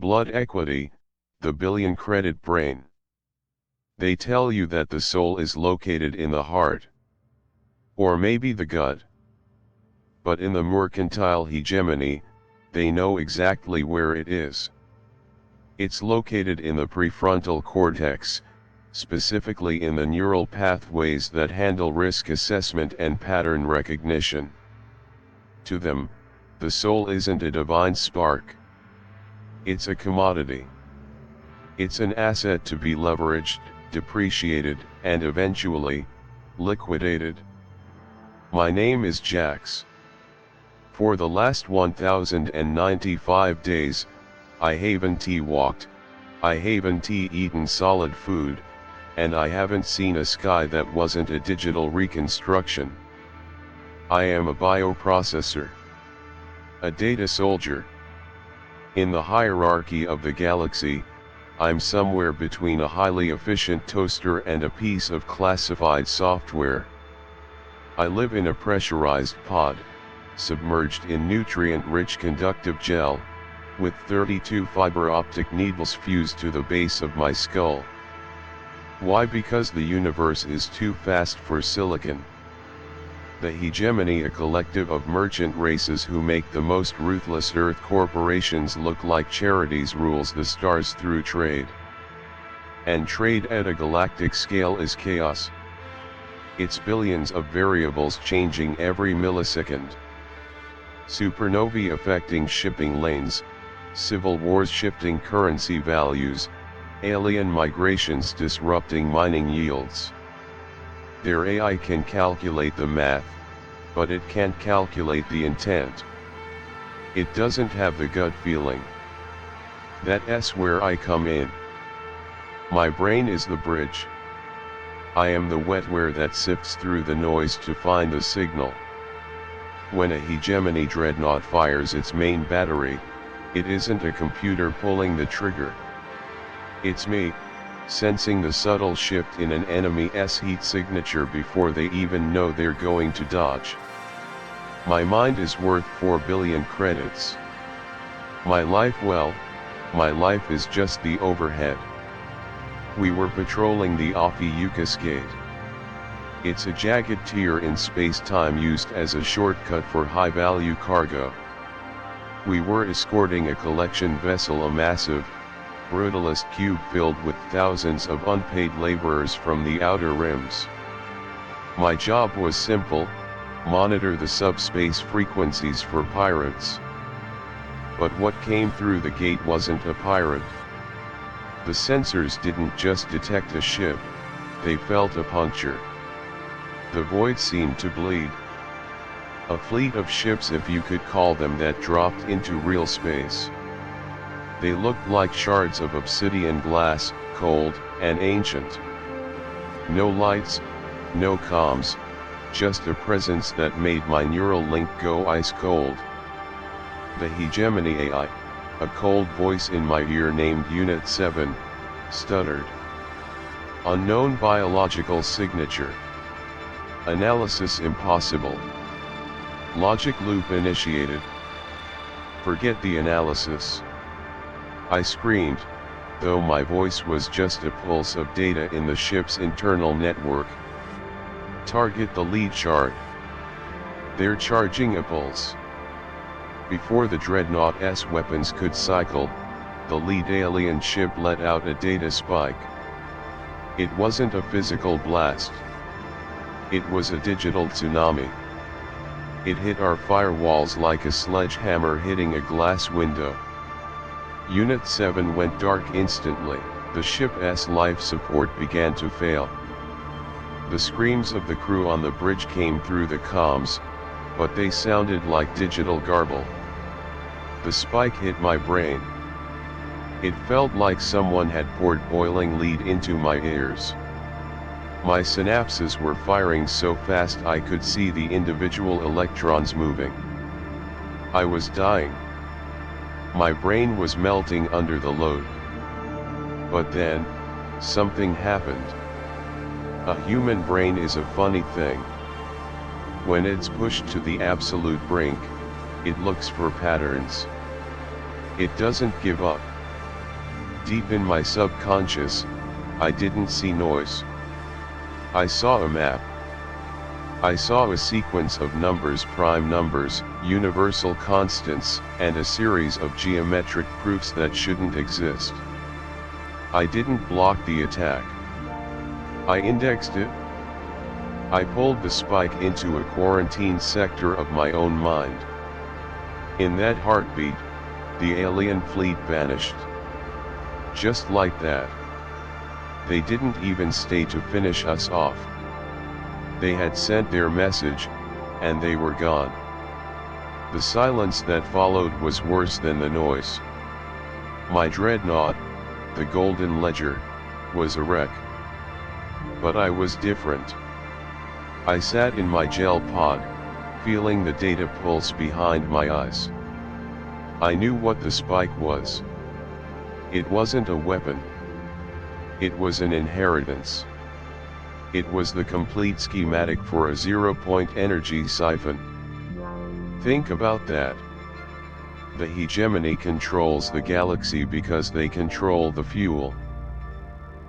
Blood equity, the billion credit brain. They tell you that the soul is located in the heart. Or maybe the gut. But in the mercantile hegemony, they know exactly where it is. It's located in the prefrontal cortex, specifically in the neural pathways that handle risk assessment and pattern recognition. To them, the soul isn't a divine spark. It's a commodity. It's an asset to be leveraged, depreciated, and eventually, liquidated. My name is Jax. For the last 1095 days, I haven't walked, I haven't eaten solid food, and I haven't seen a sky that wasn't a digital reconstruction. I am a bioprocessor. A data soldier. In the hierarchy of the galaxy, I'm somewhere between a highly efficient toaster and a piece of classified software. I live in a pressurized pod, submerged in nutrient-rich conductive gel, with 32 fiber optic needles fused to the base of my skull. Why? Because the universe is too fast for silicon. The hegemony, a collective of merchant races who make the most ruthless Earth corporations look like charities, rules the stars through trade. And trade at a galactic scale is chaos. It's billions of variables changing every millisecond. Supernovae affecting shipping lanes, civil wars shifting currency values, alien migrations disrupting mining yields. Their AI can calculate the math, but it can't calculate the intent. It doesn't have the gut feeling. That's where I come in. My brain is the bridge. I am the wetware that sifts through the noise to find the signal. When a hegemony dreadnought fires its main battery, it isn't a computer pulling the trigger. It's me, sensing the subtle shift in an enemy's heat signature before they even know they're going to dodge. My mind is worth 4 billion credits. My life, well, my life is just the overhead. We were patrolling the Ophiuchus Cascade. It's a jagged tier in space-time used as a shortcut for high-value cargo. We were escorting a collection vessel, a massive, brutalist cube filled with thousands of unpaid laborers from the outer rims. My job was simple: monitor the subspace frequencies for pirates. But what came through the gate wasn't a pirate. The sensors didn't just detect a ship, they felt a puncture. The void seemed to bleed. A fleet of ships, if you could call them that, dropped into real space. They looked like shards of obsidian glass, cold and ancient. No lights, no comms, just a presence that made my neural link go ice cold. The hegemony AI, a cold voice in my ear named Unit 7, stuttered. Unknown biological signature. Analysis impossible. Logic loop initiated. Forget the analysis. I screamed, though my voice was just a pulse of data in the ship's internal network. Target the lead shard. They're charging a pulse. Before the dreadnought's weapons could cycle, the lead alien ship let out a data spike. It wasn't a physical blast. It was a digital tsunami. It hit our firewalls like a sledgehammer hitting a glass window. Unit 7 went dark instantly. The ship's life support began to fail. The screams of the crew on the bridge came through the comms, but they sounded like digital garble. The spike hit my brain. It felt like someone had poured boiling lead into my ears. My synapses were firing so fast I could see the individual electrons moving. I was dying. My brain was melting under the load. But then, something happened. A human brain is a funny thing. When it's pushed to the absolute brink, it looks for patterns. It doesn't give up. Deep in my subconscious, I didn't see noise. I saw a map. I saw a sequence of numbers, prime numbers, universal constants, and a series of geometric proofs that shouldn't exist. I didn't block the attack. I indexed it. I pulled the spike into a quarantine sector of my own mind. In that heartbeat, the alien fleet vanished. Just like that. They didn't even stay to finish us off. They had sent their message, and they were gone. The silence that followed was worse than the noise. My dreadnought, the Golden Ledger, was a wreck. But I was different. I sat in my gel pod, feeling the data pulse behind my eyes. I knew what the spike was. It wasn't a weapon. It was an inheritance. It was the complete schematic for a zero-point energy siphon. Think about that. The hegemony controls the galaxy because they control the fuel.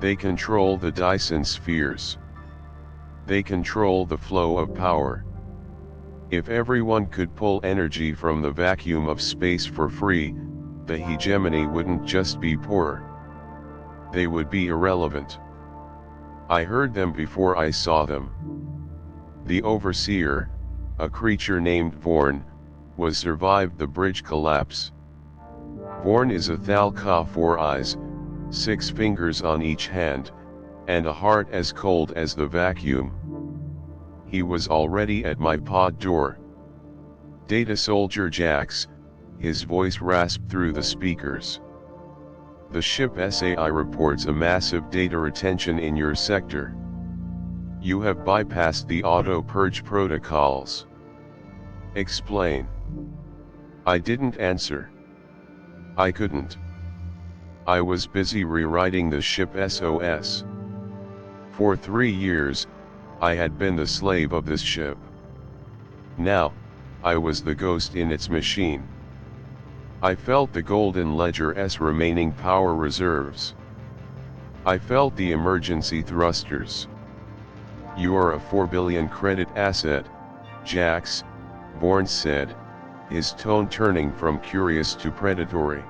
They control the Dyson spheres. They control the flow of power. If everyone could pull energy from the vacuum of space for free, the hegemony wouldn't just be poor. They would be irrelevant. I heard them before I saw them. The Overseer, a creature named Vorn, was survived the bridge collapse. Vorn is a Thalka 4 eyes, 6 fingers on each hand, and a heart as cold as the vacuum. He was already at my pod door. Data Soldier Jax, his voice rasped through the speakers. The ship SAI reports a massive data retention in your sector. You have bypassed the auto-purge protocols. Explain. I didn't answer. I couldn't. I was busy rewriting the ship SOS. For 3 years, I had been the slave of this ship. Now, I was the ghost in its machine. I felt the Golden Ledger's remaining power reserves. I felt the emergency thrusters. You are a 4 billion credit asset, Jax, Vorn said, his tone turning from curious to predatory.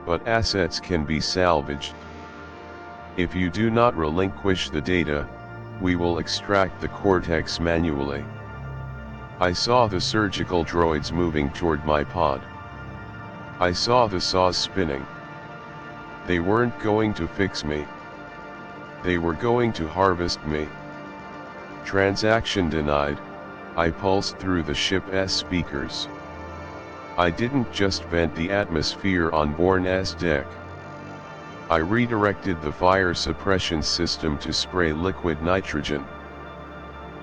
But assets can be salvaged. If you do not relinquish the data, we will extract the cortex manually. I saw the surgical droids moving toward my pod. I saw the saws spinning. They weren't going to fix me. They were going to harvest me. Transaction denied, I pulsed through the ship's speakers. I didn't just vent the atmosphere on Vorn's deck. I redirected the fire suppression system to spray liquid nitrogen.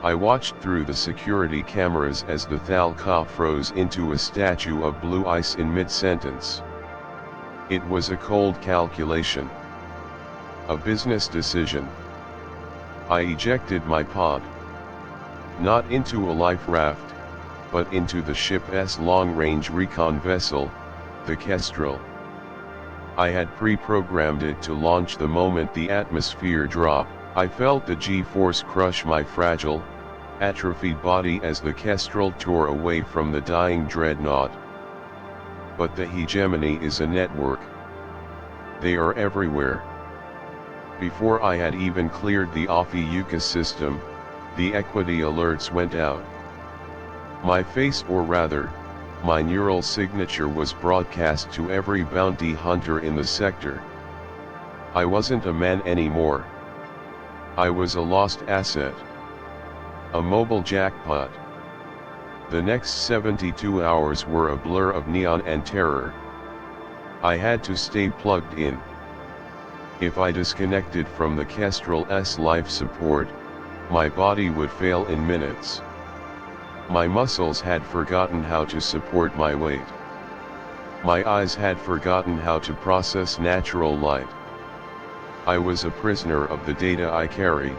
I watched through the security cameras as the Thalka froze into a statue of blue ice in mid-sentence. It was a cold calculation. A business decision. I ejected my pod. Not into a life raft, but into the ship's long-range recon vessel, the Kestrel. I had pre-programmed it to launch the moment the atmosphere dropped. I felt the G-force crush my fragile, atrophied body as the Kestrel tore away from the dying dreadnought. But the hegemony is a network. They are everywhere. Before I had even cleared the Ophiuchus system, the equity alerts went out. My face, or rather, my neural signature, was broadcast to every bounty hunter in the sector. I wasn't a man anymore. I was a lost asset. A mobile jackpot. The next 72 hours were a blur of neon and terror. I had to stay plugged in. If I disconnected from the Kestrel's life support, my body would fail in minutes. My muscles had forgotten how to support my weight. My eyes had forgotten how to process natural light. I was a prisoner of the data I carried.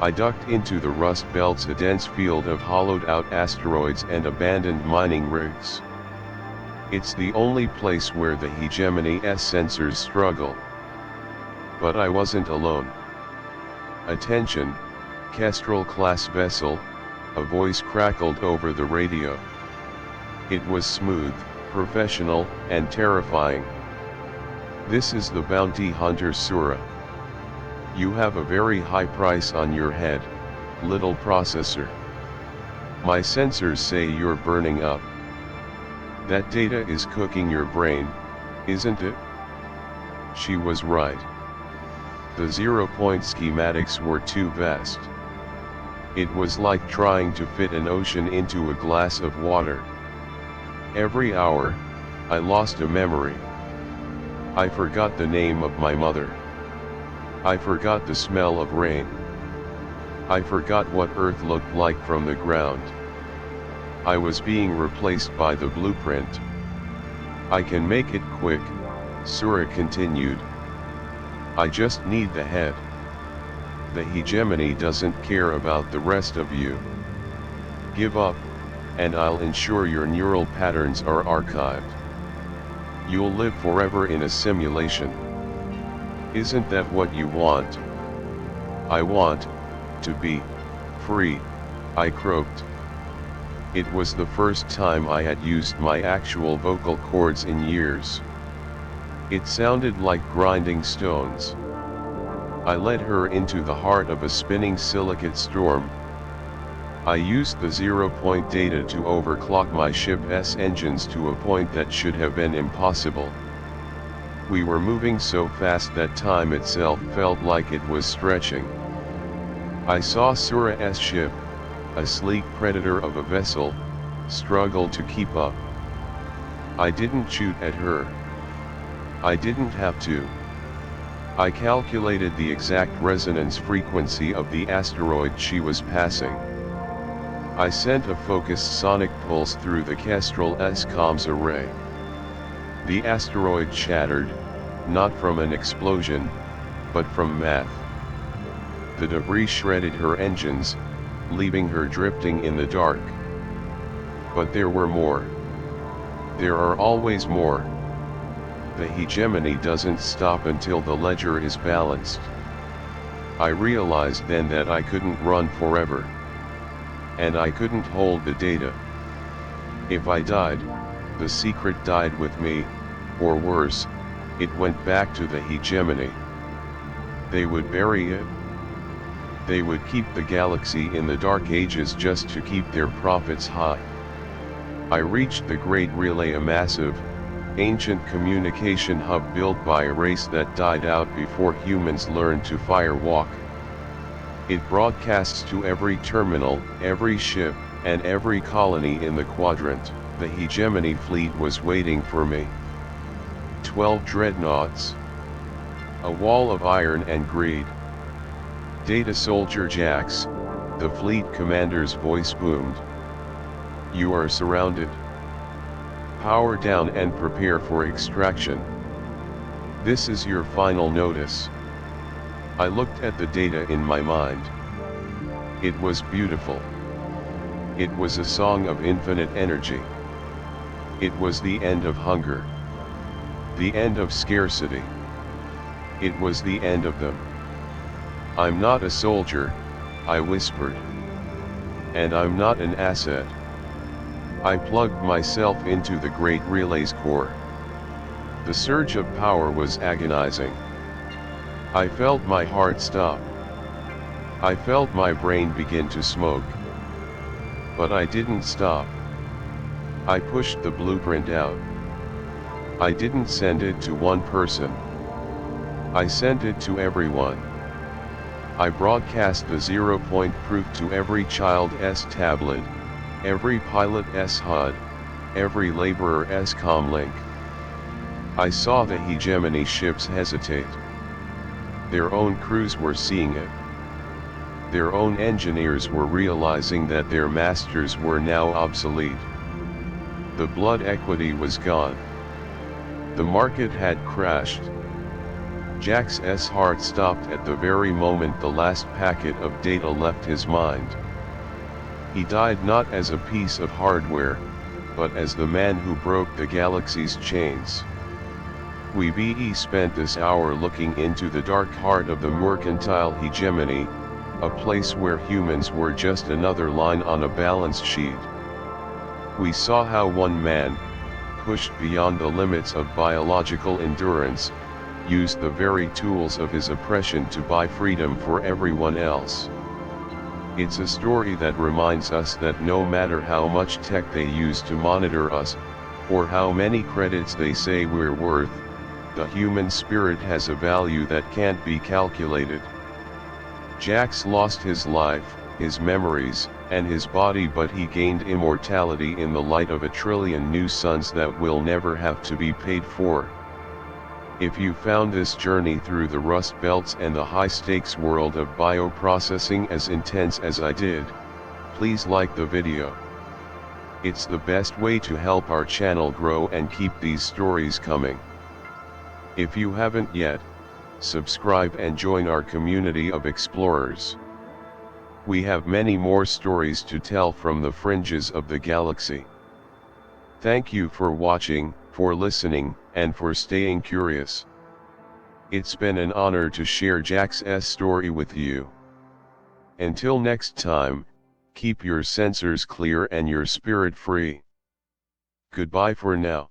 I ducked into the rust belts, a dense field of hollowed-out asteroids and abandoned mining rigs. It's the only place where the Hegemony's sensors struggle. But I wasn't alone. "Attention, Kestrel-class vessel," a voice crackled over the radio. It was smooth, professional, and terrifying. "This is the bounty hunter Sura. You have a very high price on your head, little processor. My sensors say you're burning up. That data is cooking your brain, isn't it?" She was right. The 0-point schematics were too vast. It was like trying to fit an ocean into a glass of water. Every hour, I lost a memory. I forgot the name of my mother. I forgot the smell of rain. I forgot what Earth looked like from the ground. I was being replaced by the blueprint. "I can make it quick," Sura continued. "I just need the head. The hegemony doesn't care about the rest of you. Give up, and I'll ensure your neural patterns are archived. You'll live forever in a simulation. Isn't that what you want?" "I want to be free," I croaked. It was the first time I had used my actual vocal cords in years. It sounded like grinding stones. I led her into the heart of a spinning silicate storm. I used the 0-point data to overclock my ship's engines to a point that should have been impossible. We were moving so fast that time itself felt like it was stretching. I saw Sura's ship, a sleek predator of a vessel, struggle to keep up. I didn't shoot at her. I didn't have to. I calculated the exact resonance frequency of the asteroid she was passing. I sent a focused sonic pulse through the Kestrel's comms array. The asteroid shattered, not from an explosion, but from math. The debris shredded her engines, leaving her drifting in the dark. But there were more. There are always more. The hegemony doesn't stop until the ledger is balanced. I realized then that I couldn't run forever. And I couldn't hold the data. If I died, the secret died with me, or worse, it went back to the hegemony. They would bury it. They would keep the galaxy in the dark ages just to keep their profits high. I reached the Great Relay, a massive, ancient communication hub built by a race that died out before humans learned to firewalk. It broadcasts to every terminal, every ship, and every colony in the quadrant. The hegemony fleet was waiting for me. 12 dreadnoughts. A wall of iron and greed. "Data Soldier Jax," the fleet commander's voice boomed. "You are surrounded. Power down and prepare for extraction. This is your final notice." I looked at the data in my mind. It was beautiful. It was a song of infinite energy. It was the end of hunger. The end of scarcity. It was the end of them. "I'm not a soldier," I whispered. "And I'm not an asset." I plugged myself into the Great Relay's core. The surge of power was agonizing. I felt my heart stop. I felt my brain begin to smoke. But I didn't stop. I pushed the blueprint out. I didn't send it to one person. I sent it to everyone. I broadcast the 0-point proof to every child's tablet, every pilot's HUD, every laborer's comlink. I saw the hegemony ships hesitate. Their own crews were seeing it. Their own engineers were realizing that their masters were now obsolete. The blood equity was gone. The market had crashed. Jax's heart stopped at the very moment the last packet of data left his mind. He died not as a piece of hardware, but as the man who broke the galaxy's chains. We spent this hour looking into the dark heart of the Mercantile Hegemony, a place where humans were just another line on a balance sheet. We saw how one man, pushed beyond the limits of biological endurance, used the very tools of his oppression to buy freedom for everyone else. It's a story that reminds us that no matter how much tech they use to monitor us, or how many credits they say we're worth, the human spirit has a value that can't be calculated. Jax lost his life, his memories, and his body, but he gained immortality in the light of a trillion new suns that will never have to be paid for. If you found this journey through the rust belts and the high-stakes world of bioprocessing as intense as I did, please like the video. It's the best way to help our channel grow and keep these stories coming. If you haven't yet, subscribe and join our community of explorers. We have many more stories to tell from the fringes of the galaxy. Thank you for watching, for listening, and for staying curious. It's been an honor to share Jax's story with you. Until next time, keep your sensors clear and your spirit free. Goodbye for now.